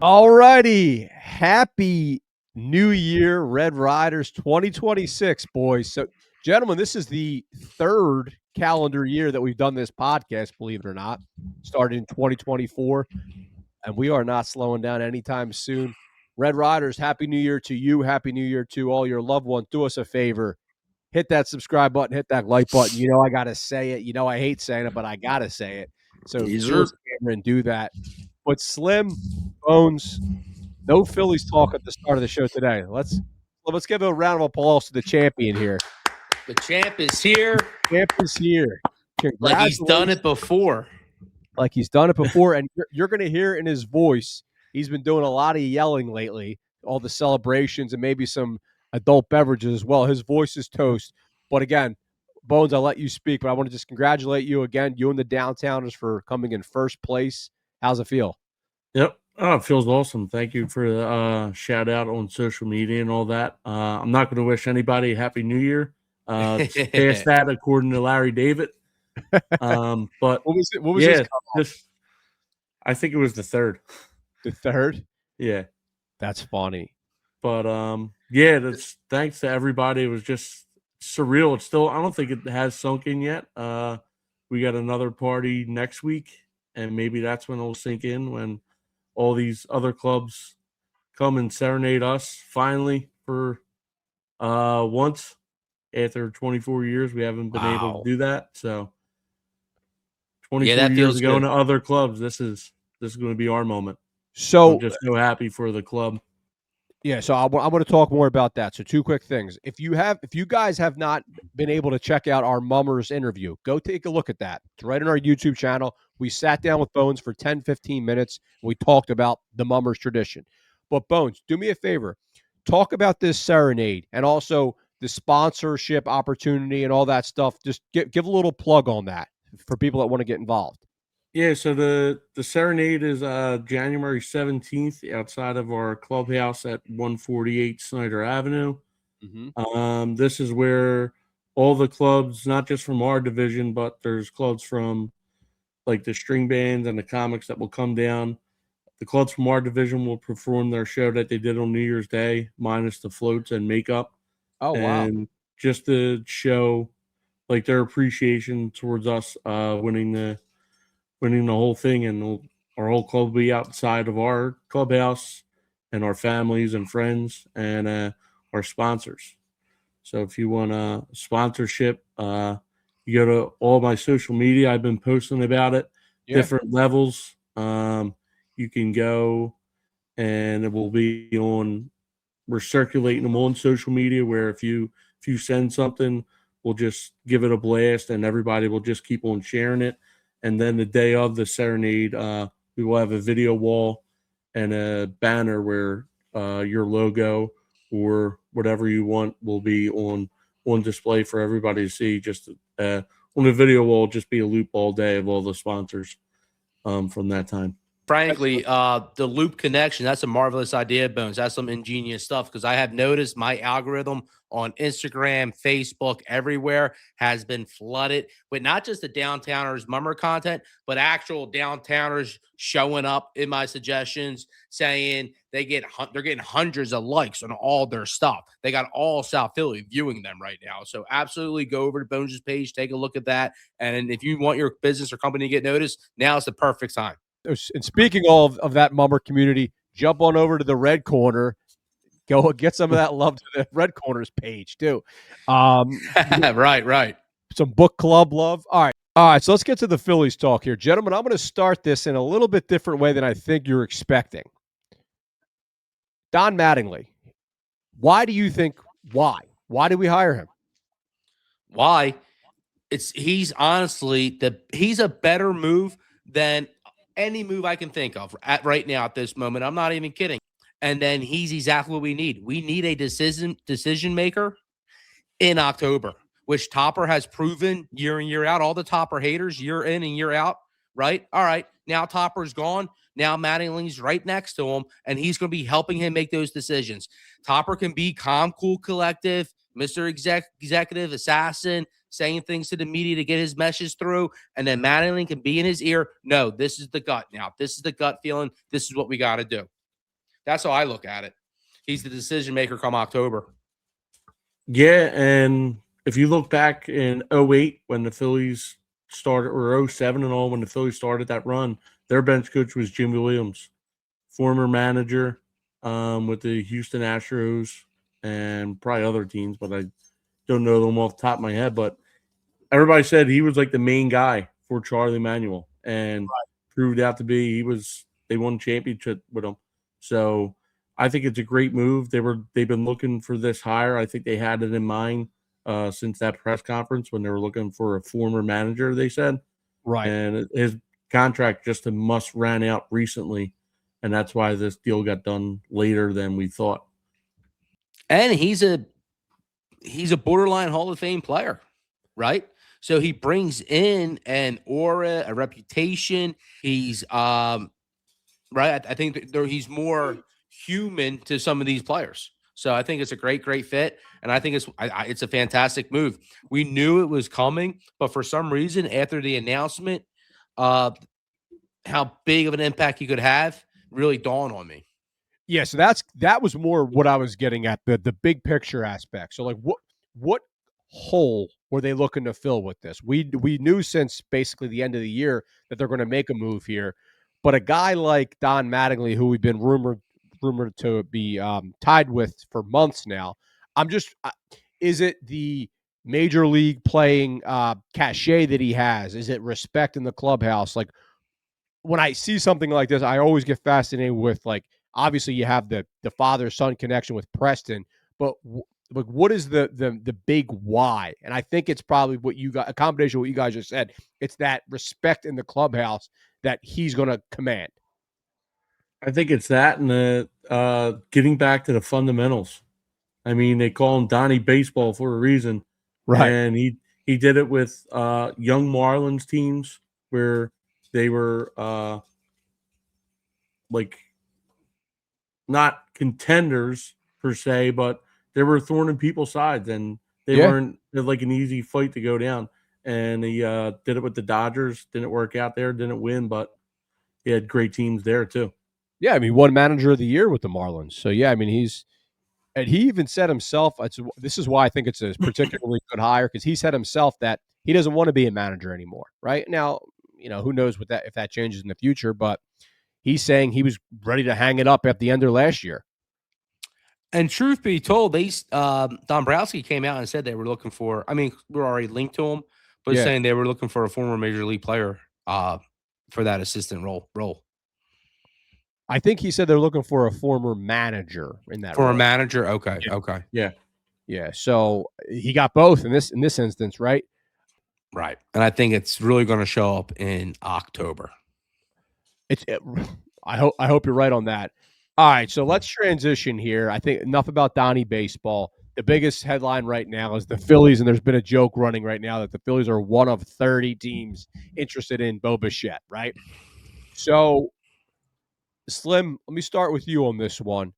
All righty. Happy New Year, Red Riders 2026, boys. So, gentlemen, this is the third calendar year that we've done this podcast, believe it or not. Started in 2024, and we are not slowing down anytime soon. Red Riders, Happy New Year to you. Happy New Year to all your loved ones. Do us a favor. Hit that subscribe button, hit that like button. You know I got to say it. You know I hate saying it, but I got to say it. So These do are us a favor and do that. But Slim, Bones, no Phillies talk at the start of the show today. Let's give a round of applause to the champion here. the champ is here, Champ is here. like he's done Congratulations. it before. Like he's done it before, and you're going to hear in his voice. He's been doing a lot of yelling lately, all the celebrations and maybe some adult beverages as well. His voice is toast. But again, Bones, I'll let you speak, but I want to just congratulate you again, you and the Downtowners, for coming in first place. How's it feel? Yep. Oh, it feels awesome. Thank you for the shout out on social media and all that. I'm not going to wish anybody a happy new year. It's past that, according to Larry David. But What was it? What was yeah, this? I think it was the third. The third? Yeah. That's funny. But yeah, that's thanks to everybody. It was just surreal. It's still, I don't think it has sunk in yet. We got another party next week, and maybe that's when it'll sink in, when all these other clubs come and serenade us finally for once after 24 years. We haven't been able to do that. So 24 that years feels of going good. to other clubs, this is going to be our moment. So I'm just so happy for the club. yeah, so I want to talk more about that. So two quick things. If you guys have not been able to check out our Mummers interview, go take a look at that. It's right on our YouTube channel. We sat down with Bones for 10, 15 minutes. And we talked about the Mummers tradition. But Bones, do me a favor. Talk about this serenade and also the sponsorship opportunity and all that stuff. Just give a little plug on that for people that want to get involved. Yeah, so the serenade is January 17th outside of our clubhouse at 148 Snyder Avenue. This is where all the clubs, not just from our division, but there's clubs from like the string bands and the comics that will come down. The clubs from our division will perform their show that they did on New Year's Day, minus the floats and makeup. Oh, wow. And just to show like their appreciation towards us winning the whole thing, and our whole club will be outside of our clubhouse, and our families and friends and our sponsors. So if you want a sponsorship, you go to all my social media. I've been posting about it, different levels. You can go, and it will be on. We're circulating them on social media, where if you send something, we'll just give it a blast, and everybody will just keep on sharing it. And then the day of the serenade, we will have a video wall and a banner where your logo or whatever you want will be on display for everybody to see. Just on the video wall, just be a loop all day of all the sponsors from that time. Frankly, the loop connection, that's a marvelous idea, Bones. That's some ingenious stuff, because I have noticed my algorithm on Instagram, Facebook, everywhere has been flooded with not just the Downtowners Mummer content, but actual Downtowners showing up in my suggestions saying they're getting hundreds of likes on all their stuff. They got all South Philly viewing them right now. So absolutely go over to Bones' page, take a look at that. And if you want your business or company to get noticed, now's the perfect time. And speaking of that Mummer community, jump on over to the Red Corner. Go get some of that love to the Red Corner's page too. Right. Some book club love. All right. So let's get to the Phillies talk here, gentlemen. I'm going to start this in a little bit different way than I think you're expecting. Don Mattingly. Why do you think? Why? Why did we hire him? Why? He's honestly he's a better move than any move I can think of right now at this moment. I'm not even kidding. And then he's exactly what we need. We need a decision maker in October, which Topper has proven year in, year out. All the Topper haters, year in and year out, right? All right, now Topper's gone. Now Mattingly's right next to him, and he's going to be helping him make those decisions. Topper can be calm, cool, collective, Mr. Executive Assassin, saying things to the media to get his message through, and then Mattingly can be in his ear. No, this is the gut now. This is the gut feeling. This is what we got to do. That's how I look at it. He's the decision maker come October. Yeah, and if you look back in 08 when the Phillies started, or 07 and all, when the Phillies started that run, their bench coach was Jimmy Williams, former manager with the Houston Astros and probably other teams, but I don't know them off the top of my head. But everybody said he was like the main guy for Charlie Manuel, and proved out to be. They won championship with him. So I think it's a great move. They've been looking for this hire. I think they had it in mind since that press conference when they were looking for a former manager, they said. Right. And his contract just must ran out recently, and that's why this deal got done later than we thought. And he's a borderline Hall of Fame player, right? So he brings in an aura, a reputation. He's right. I think he's more human to some of these players. So I think it's a great fit, and I think it's a fantastic move. We knew it was coming, but for some reason, after the announcement, how big of an impact he could have really dawned on me. Yeah, so that was more what I was getting at, the big picture aspect. So like what hole were they looking to fill with this? We knew since basically the end of the year that they're going to make a move here, but a guy like Don Mattingly, who we've been rumored to be tied with for months now, is it the major league playing cachet that he has? Is it respect in the clubhouse? Like when I see something like this, I always get fascinated with, like, obviously you have the father-son connection with Preston, but like what is the big why? And I think it's probably what you got, a combination of what you guys just said. It's that respect in the clubhouse that he's going to command. I think it's that, and the getting back to the fundamentals. I mean, they call him Donnie Baseball for a reason, Right. and he did it with young Marlins teams where they were like not contenders per se, but they were thorn in people's sides, and they weren't like an easy fight to go down. And he did it with the Dodgers. Didn't work out there, didn't win, but he had great teams there too. Yeah, I mean, won manager of the year with the Marlins. So yeah, I mean, and he even said himself, this is why I think it's a particularly good hire, because he said himself that he doesn't want to be a manager anymore. Right now, who knows if that changes in the future, but he's saying he was ready to hang it up at the end of last year. And truth be told, Dombrowski came out and said they were looking for. I mean, we're already linked to him, but saying they were looking for a former major league player for that assistant role. I think he said they're looking for a former manager in that role. A manager. Okay. Yeah. Okay. Yeah. So he got both in this instance, right? Right. And I think it's really going to show up in October. I hope you're right on that. All right, so let's transition here. I think enough about Donnie Baseball. The biggest headline right now is the Phillies, and there's been a joke running right now that the Phillies are one of 30 teams interested in Bichette, right? So, Slim, let me start with you on this one.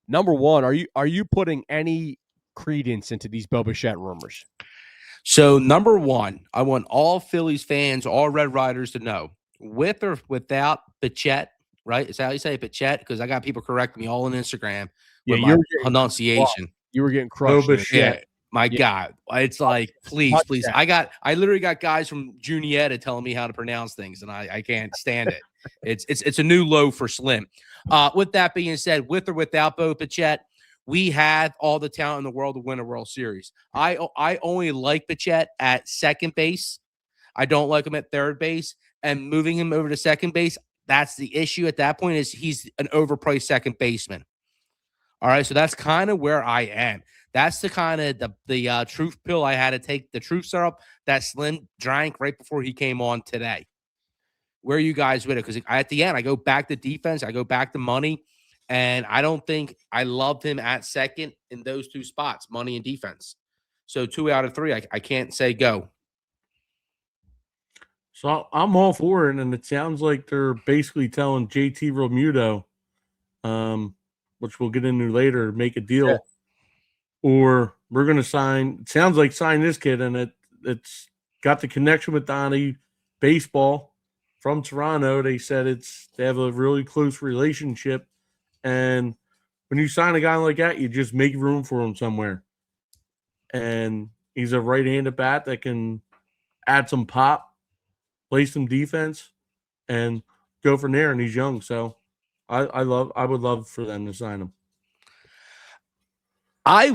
Number one, are you putting any credence into these Bichette rumors? So, number one, I want all Phillies fans, all Red Riders to know, with or without Bichette, right? Is that how you say Bichette? Because I got people correcting me all on Instagram with my pronunciation. You were getting crushed. Yeah, my God. It's like, please. I literally got guys from Junietta telling me how to pronounce things, and I can't stand it. It's a new low for Slim. With that being said, with or without Bo Bichette, we have all the talent in the world to win a World Series. I only like Bichette at second base. I don't like him at third base. And moving him over to second base, that's the issue at that point, is he's an overpriced second baseman. All right, so that's kind of where I am. That's the kind of the truth pill I had to take, the truth syrup that Slim drank right before he came on today. Where are you guys with it? Because at the end, I go back to defense, I go back to money, and I don't think I loved him at second in those two spots, money and defense. So 2 out of 3, I can't say go. So I'm all for it, and it sounds like they're basically telling JT Realmuto, which we'll get into later, make a deal, or we're going to sign. It sounds like sign this kid, and it's got the connection with Donnie Baseball from Toronto. They said they have a really close relationship, And when you sign a guy like that, you just make room for him somewhere. And he's a right-handed bat that can add some pop, play some defense, and go from there. And he's young, so I would love for them to sign him. I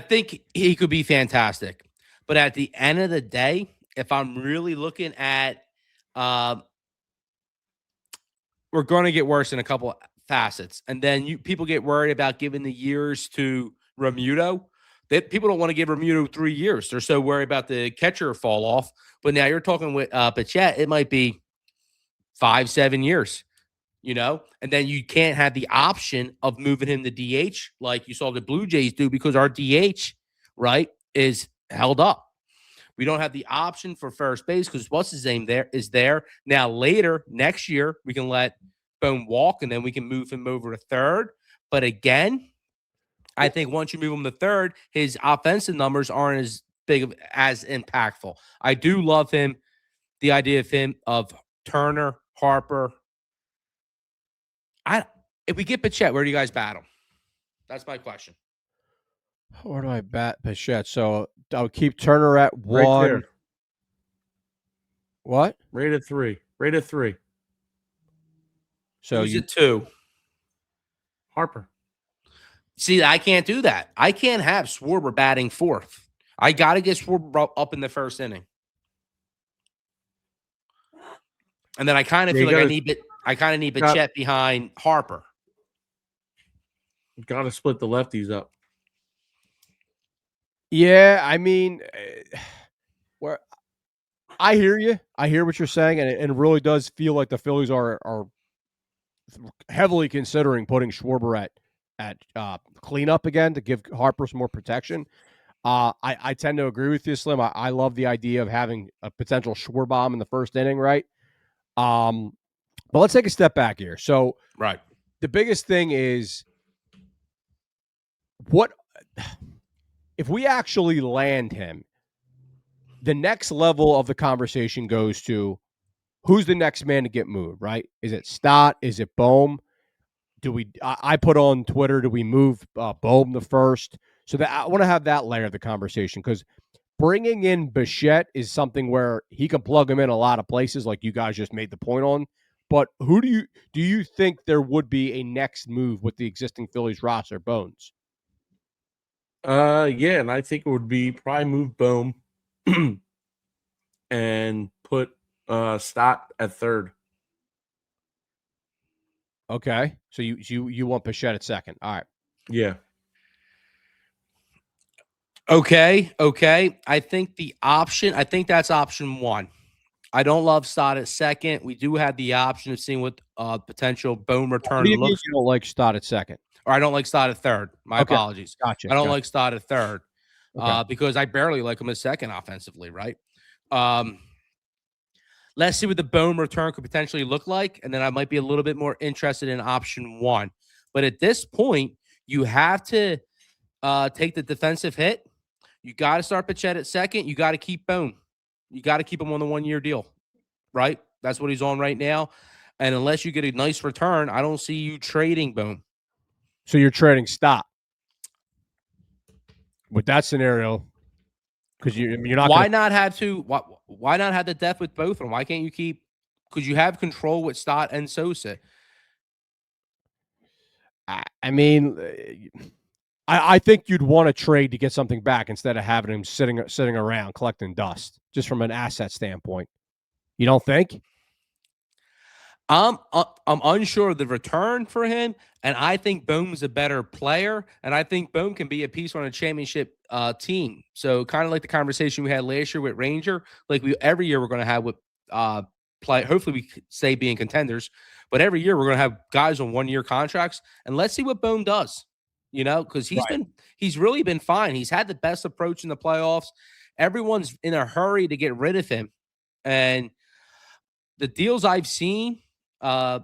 think he could be fantastic, but at the end of the day, if I'm really looking at, we're going to get worse in a couple facets, and then people get worried about giving the years to Realmuto. People don't want to give Realmuto 3 years. They're so worried about the catcher fall off. But now you're talking with Bichette, it might be 5-7 years. And then you can't have the option of moving him to DH like you saw the Blue Jays do, because our DH, right, is held up. We don't have the option for first base because what's his name is there. Now, later, next year, we can let Bohm walk, and then we can move him over to third. But again, I think once you move him to third, his offensive numbers aren't as big as impactful. I do love him, the idea of Turner, Harper. If we get Bichette, where do you guys battle? That's my question. Where do I bat Bichette? So I would keep Turner at 1. Right there. What? Right at 3. Right at 3. So who's it 2? Harper. See, I can't do that. I can't have Schwarber batting 4th. I got to get Schwarber up in the first inning. And then I kind of feel like I kind of need Bichette behind Harper. Got to split the lefties up. Yeah, I mean, where I hear you. I hear what you're saying, and it really does feel like the Phillies are heavily considering putting Schwarber at cleanup again to give Harper some more protection. I tend to agree with you, Slim. I love the idea of having a potential Schwarber in the first inning, right? But let's take a step back here. So, right, the biggest thing is what if we actually land him? The next level of the conversation goes to who's the next man to get moved, right? Is it Stott? Is it Bohm? I put on Twitter, do we move Bohm the first? So that I want to have that layer of the conversation, because bringing in Bichette is something where he can plug him in a lot of places, like you guys just made the point on. But who do you think there would be a next move with the existing Phillies roster, Bones? Yeah, and I think it would be probably move Bohm and put Stott at third. Okay, so you want Bichette at second? All right. Yeah. Okay. I think that's option 1. I don't love Stott at second. We do have the option of seeing what potential Bohm return What do you mean looks. you don't like Stott at second? Or I don't like Stott at third. My apologies. Gotcha. I don't like Stott at third because I barely like him at second offensively, right? Let's see what the Bohm return could potentially look like, and then I might be a little bit more interested in option 1. But at this point, you have to take the defensive hit. You got to start Bichette at second. You got to keep Bohm. You got to keep him on the 1-year deal, right? That's what he's on right now. And unless you get a nice return, I don't see you trading Bohm. So you're trading Stott with that scenario, because you're not. Why not have the depth with both of them? Why can't you keep? Because you have control with Stott and Sosa. I mean, I think you'd want to trade to get something back instead of having him sitting around collecting dust, just from an asset standpoint. You don't think? I'm unsure of the return for him, and I think Bohm's a better player, and I think Bohm can be a piece on a championship team. So kind of like the conversation we had last year with Ranger, like every year we're going to have with play. Hopefully we stay being contenders, but every year we're going to have guys on 1-year contracts, and let's see what Bohm does. Because he's really been fine. He's had the best approach in the playoffs. Everyone's in a hurry to get rid of him, and the deals I've seen, I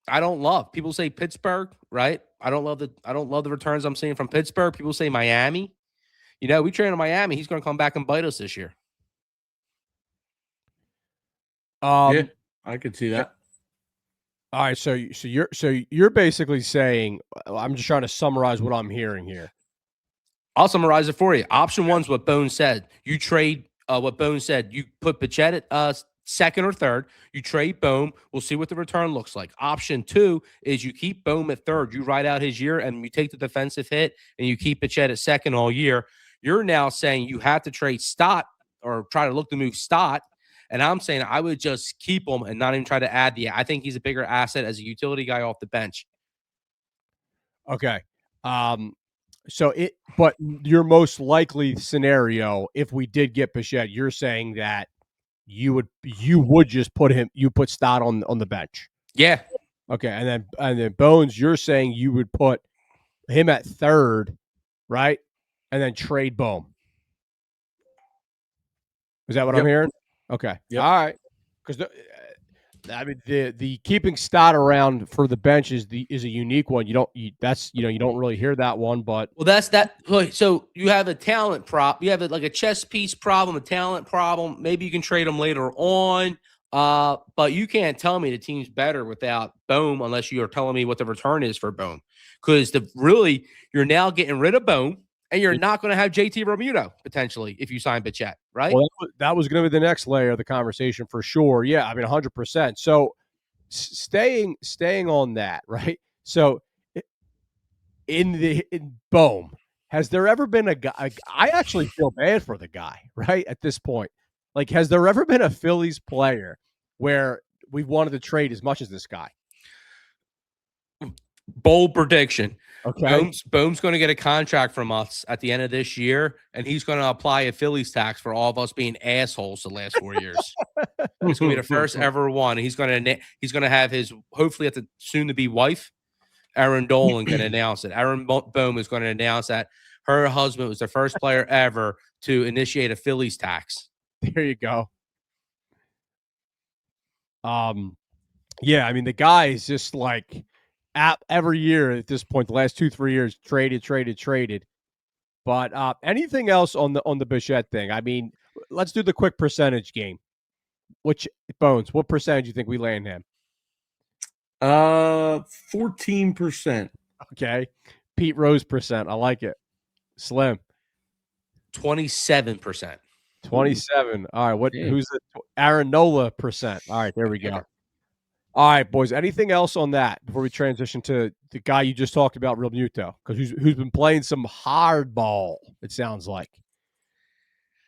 don't love. People say Pittsburgh, right? I don't love the returns I'm seeing from Pittsburgh. People say Miami. We train in Miami. He's going to come back and bite us this year. Yeah, I could see that. All right, so you're basically saying, I'm just trying to summarize what I'm hearing here. I'll summarize it for you. Option one's what Bohm said. You trade what Bohm said. You put Bichette at second or third. You trade Bohm. We'll see what the return looks like. Option two is you keep Bohm at third. You ride out his year and you take the defensive hit and you keep Bichette at second all year. You're now saying you have to trade Stott or try to look to move Stott. And I'm saying I would just keep him and not even try to add the. I think he's a bigger asset as a utility guy off the bench. Okay. But your most likely scenario, if we did get Bichette, you're saying that you would just put Stott on the bench. Yeah. Okay, and then Bones, you're saying you would put him at third, right? And then trade Bohm. Is that what I'm hearing? Okay. Yep. All right. Because the keeping Stott around for the bench is a unique one. You don't really hear that one, but well, that's that. So you have a talent prop. You have like a chess piece problem, a talent problem. Maybe you can trade them later on. But you can't tell me the team's better without Bohm unless you are telling me what the return is for Bohm. Because you're now getting rid of Bohm, and you're not going to have JT Realmuto potentially if you sign Bichette, right? Well, that was going to be the next layer of the conversation for sure. Yeah, I mean, 100%. So staying on that, right? So in Bohm, has there ever been a guy? I actually feel bad for the guy, right? At this point, like, has there ever been a Phillies player where we've wanted to trade as much as this guy? Bold prediction. Okay. Bohm's going to get a contract from us at the end of this year, and he's going to apply a Phillies tax for all of us being assholes the last 4 years. It's going to be the first ever one. He's going to have his hopefully at the soon to be wife, Aaron Dolan, going to announce it. Aaron Bohm is going to announce that her husband was the first player ever to initiate a Phillies tax. There you go. Yeah, I mean, the guy is just like every year at this point, the last 2-3 years, traded. But anything else on the Bichette thing? I mean, let's do the quick percentage game. What percentage do you think we land him? 14%. Okay. Pete Rose percent. I like it. Slim. 27%. 27. All right. Who's the Aaron Nola percent? All right, there we go. All right, boys. Anything else on that before we transition to the guy you just talked about, Realmuto? Because who's been playing some hardball, it sounds like.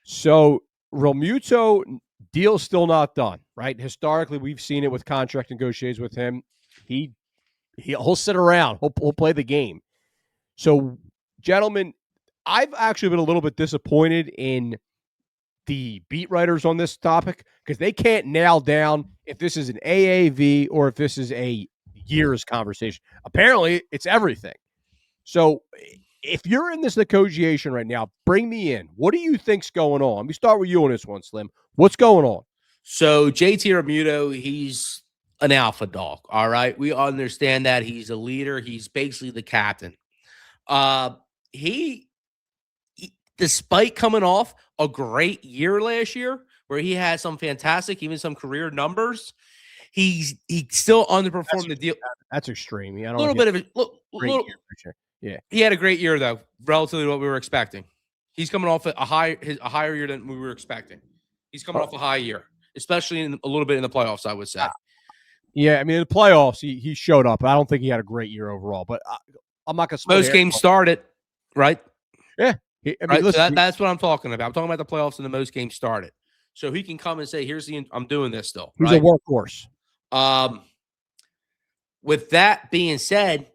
So Realmuto deal's still not done, right? Historically, we've seen it with contract negotiations with him. He'll sit around. He'll play the game. So, gentlemen, I've actually been a little bit disappointed in the beat writers on this topic because they can't nail down if this is an AAV or if this is a years conversation. Apparently, it's everything. So, if you're in this negotiation right now, bring me in. What do you think's going on? Let me start with you on this one, Slim. What's going on? So JT Realmuto, he's an alpha dog. All right. We understand that he's a leader. He's basically the captain. He despite coming off a great year last year where he had some fantastic, even some career numbers, he still underperformed the deal. That's extreme. A little bit of a little, yeah. He had a great year though, relatively to what we were expecting. He's coming off a higher year than we were expecting. He's coming off a high year, especially a little bit in the playoffs, I would say. Yeah, I mean, in the playoffs, he showed up. I don't think he had a great year overall, but I'm not going to. Most games started, right? Yeah. I mean, right? Listen, so that's what I'm talking about. I'm talking about the playoffs and the most games started. So he can come and say, I'm doing this still. He's right? a workhorse. With that being said,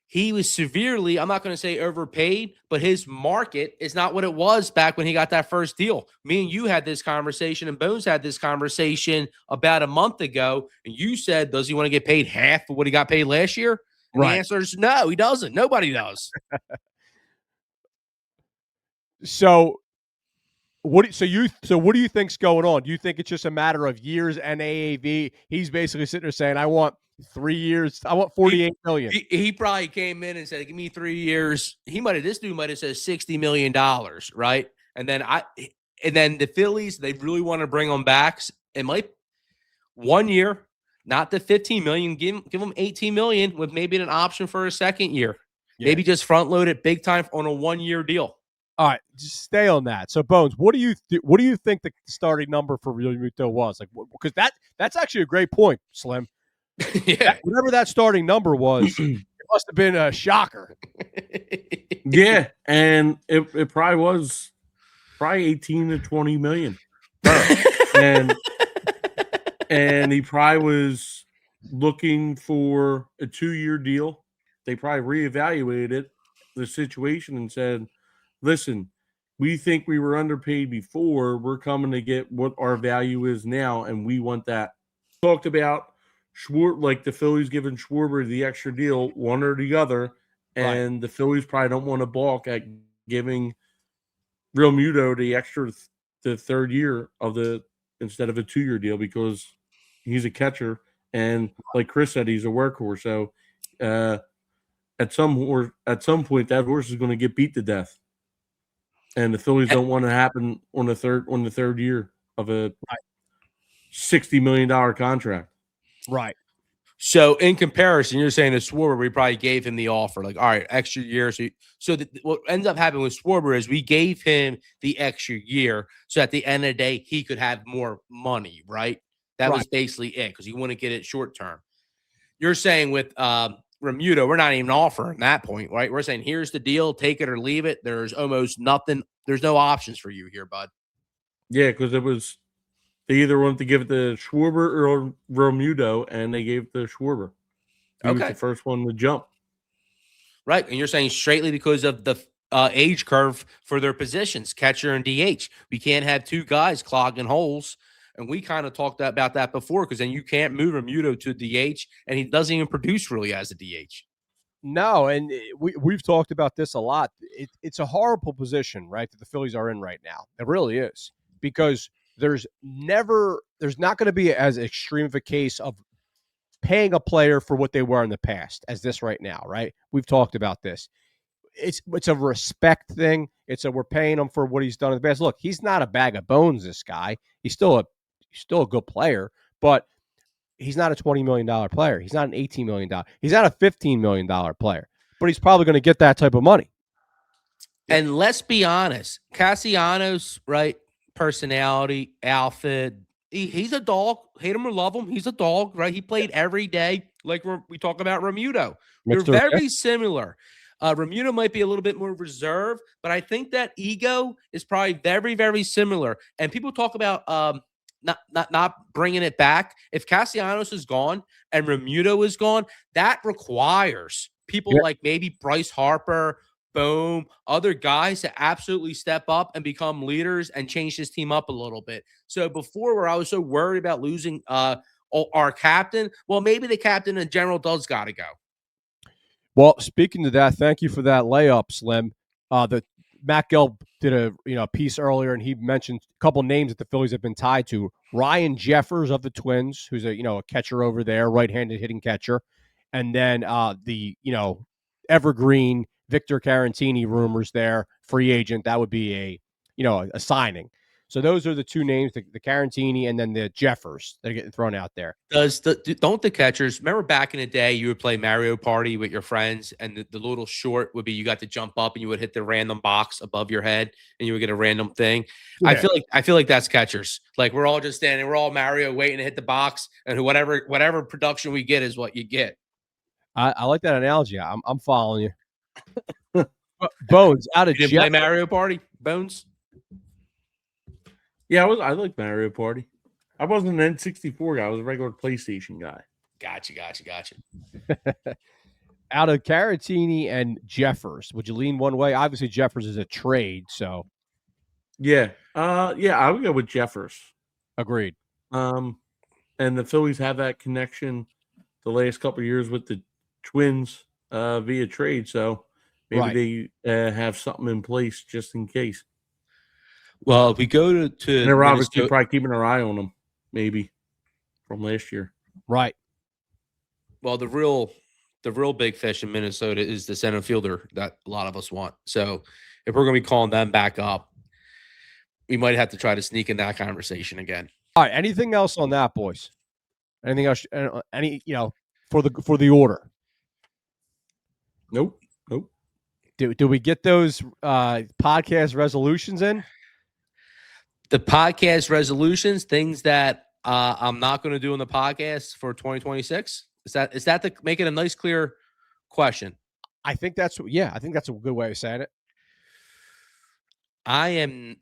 he was severely, I'm not going to say overpaid, but his market is not what it was back when he got that first deal. Me and you had this conversation, and Bones had this conversation about a month ago, and you said, does he want to get paid half of what he got paid last year? And the answer is no, he doesn't. Nobody does. So what do you think's going on? Do you think it's just a matter of years and AAV? He's basically sitting there saying, I want 3 years. I want $48 million. He probably came in and said, give me 3 years. This dude might have said $60 million, right? And then the Phillies, they really want to bring him back. It might 1 year, Not the 15 million. Give him 18 million with maybe an option for a second year. Yeah. Maybe just front load it big time on a 1-year deal. All right, just stay on that. So, Bones, what do you think the starting number for Realmuto was? Like, because that's actually a great point, Slim. Yeah. Whatever that starting number was, it must have been a shocker. Yeah, and it probably was 18 to 20 million. and he probably was looking for a 2-year deal. They probably reevaluated the situation and said, listen, we think we were underpaid before. We're coming to get what our value is now, and we want that. Talked about like the Phillies giving Schwarber the extra deal, one or the other, and the Phillies probably don't want to balk at giving Realmuto the third year of instead of a 2-year deal because he's a catcher, and like Chris said, he's a workhorse. So at some point, that horse is going to get beat to death, and the Phillies don't want to happen on the third year of a $60 million contract. Right. So in comparison, you're saying to Schwarber, we probably gave him the offer, like, all right, extra year. So what ends up happening with Schwarber is we gave him the extra year. So at the end of the day, he could have more money, right? That was basically it because he wouldn't get it short term. You're saying with Realmuto, we're not even offering that point, right? We're saying, here's the deal, take it or leave it. There's almost nothing. There's no options for you here, bud. Yeah, because they either wanted to give it to Schwarber or Realmuto, and they gave it to Schwarber. He was the first one to jump. Right, and you're saying straightly because of the age curve for their positions, catcher and DH. We can't have two guys clogging holes. And we kind of talked about that before because then you can't move Realmuto to DH, and he doesn't even produce really as a DH. No, and we've talked about this a lot. It's a horrible position, right, that the Phillies are in right now. It really is because there's not going to be as extreme of a case of paying a player for what they were in the past as this right now, right? We've talked about this. It's a respect thing. We're paying him for what he's done in the past. Look, he's not a bag of bones, this guy. He's still a good player, but he's not a $20 million player. He's not an $18 million. He's not a $15 million player, but he's probably going to get that type of money. And let's be honest, Castellanos, right? Personality, outfit. He's a dog. Hate him or love him, he's a dog, right? He played every day, like we talk about Realmuto. They're very similar. Realmuto might be a little bit more reserved, but I think that ego is probably very, very similar. And people talk about not bringing it back. If Castellanos is gone and Realmuto is gone, that requires people like maybe Bryce Harper, Bohm, other guys to absolutely step up and become leaders and change this team up a little bit. So before, where I was so worried about losing our captain, well, maybe the captain in general does got to go. Well, speaking to that, thank you for that layup, Slim. The Matt Gelb did a piece earlier, and he mentioned a couple names that the Phillies have been tied to. Ryan Jeffers of the Twins, who's a catcher over there, right-handed hitting catcher, and then the evergreen Victor Caratini rumors there, free agent. That would be a signing. So those are the two names, the Caratini and then the Jeffers that are getting thrown out there. Don't the catchers, remember back in the day you would play Mario Party with your friends and the little short would be you got to jump up and you would hit the random box above your head and you would get a random thing. Yeah. I feel like that's catchers. Like we're all just standing, we're all Mario waiting to hit the box and whatever production we get is what you get. I like that analogy. I'm following you. Bones, out of you didn't play Mario Party, Bones? Yeah, I like Mario Party. I wasn't an N64 guy. I was a regular PlayStation guy. Gotcha. Out of Caratini and Jeffers, would you lean one way? Obviously, Jeffers is a trade, so. Yeah. I would go with Jeffers. Agreed. And the Phillies have that connection the last couple of years with the Twins via trade, so maybe they have something in place just in case. Well, if we go to they're obviously probably keeping our eye on them, maybe from last year. Right. Well, the real big fish in Minnesota is the center fielder that a lot of us want. So if we're going to be calling them back up, we might have to try to sneak in that conversation again. All right. Anything else on that, boys? Anything else? Any for the order? Nope. Do we get those podcast resolutions in? The podcast resolutions, things that I'm not going to do on the podcast for 2026. Is that to make it a nice, clear question? I think that's a good way of saying it. I am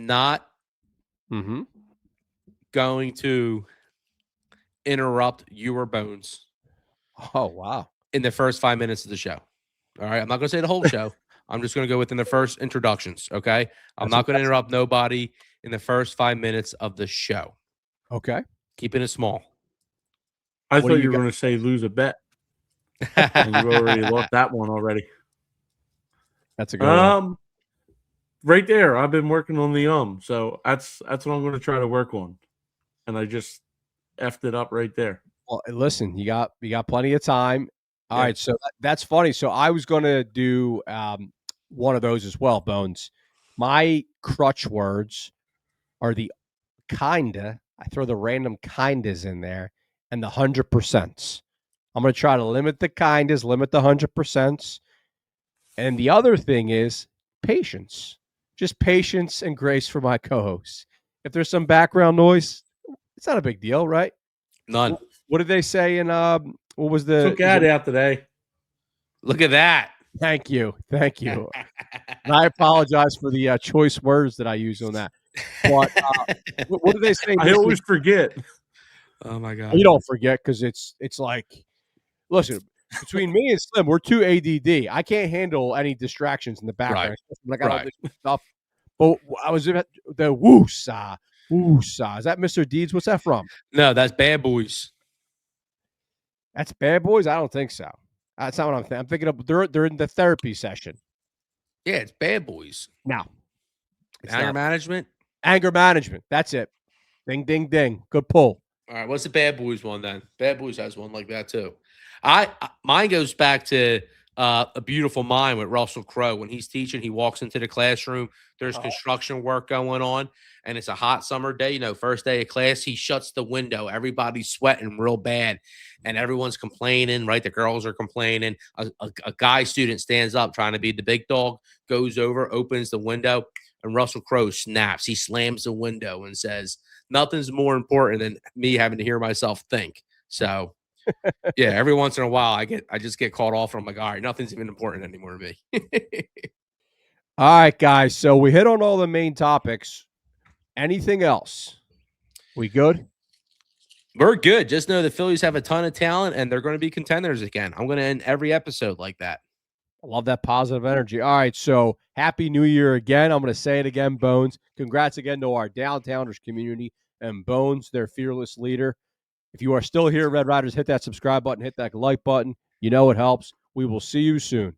not going to interrupt your Bones. Oh, wow. In the first 5 minutes of the show. All right. I'm not going to say the whole show. I'm just going to go within the first introductions. Okay. I'm not going to interrupt nobody in the first 5 minutes of the show. Okay. Keeping it small. I thought you were going to say lose a bet. And you already lost that one already. That's a good one. Right there. I've been working on the so that's what I'm going to try to work on. And I just effed it up right there. Well, listen, you got plenty of time. All right, so that's funny. So I was going to do one of those as well, Bones. My crutch words are the kinda. I throw the random kindas in there and the 100%. I'm going to try to limit the kindas, limit the 100%. And the other thing is patience. Just patience and grace for my co-hosts. If there's some background noise, it's not a big deal, right? None. What did they say in what was the took out today? Look at that. Thank you. And I apologize for the choice words that I use on that. But what do they say? I always forget. Oh my God. You don't forget because it's like, listen, between me and Slim, we're too ADD. I can't handle any distractions in the background. Right. I got all this stuff. But I was at the woosah. Is that Mr. Deeds? What's that from? No, that's Bad Boys. That's Bad Boys? I don't think so. That's not what I'm thinking. I'm thinking of they're in the therapy session. Yeah, it's Bad Boys. No. Anger management? Anger management. That's it. Ding, ding, ding. Good pull. All right. What's the Bad Boys one then? Bad Boys has one like that too. Mine goes back to A Beautiful Mind with Russell Crowe. When he's teaching, he walks into the classroom. There's construction work going on, and it's a hot summer day. First day of class, he shuts the window. Everybody's sweating real bad, and everyone's complaining, right? The girls are complaining. A guy student stands up trying to be the big dog, goes over, opens the window, and Russell Crowe snaps. He slams the window and says, "Nothing's more important than me having to hear myself think." So yeah, every once in a while I just get caught off and I'm like, all right, nothing's even important anymore to me. All right, guys. So we hit on all the main topics. Anything else? We good? We're good. Just know the Phillies have a ton of talent and they're going to be contenders again. I'm going to end every episode like that. I love that positive energy. All right, so Happy New Year again. I'm going to say it again, Bones. Congrats again to our Downtowners community and Bones, their fearless leader. If you are still here, Red Riders, hit that subscribe button, hit that like button. You know it helps. We will see you soon.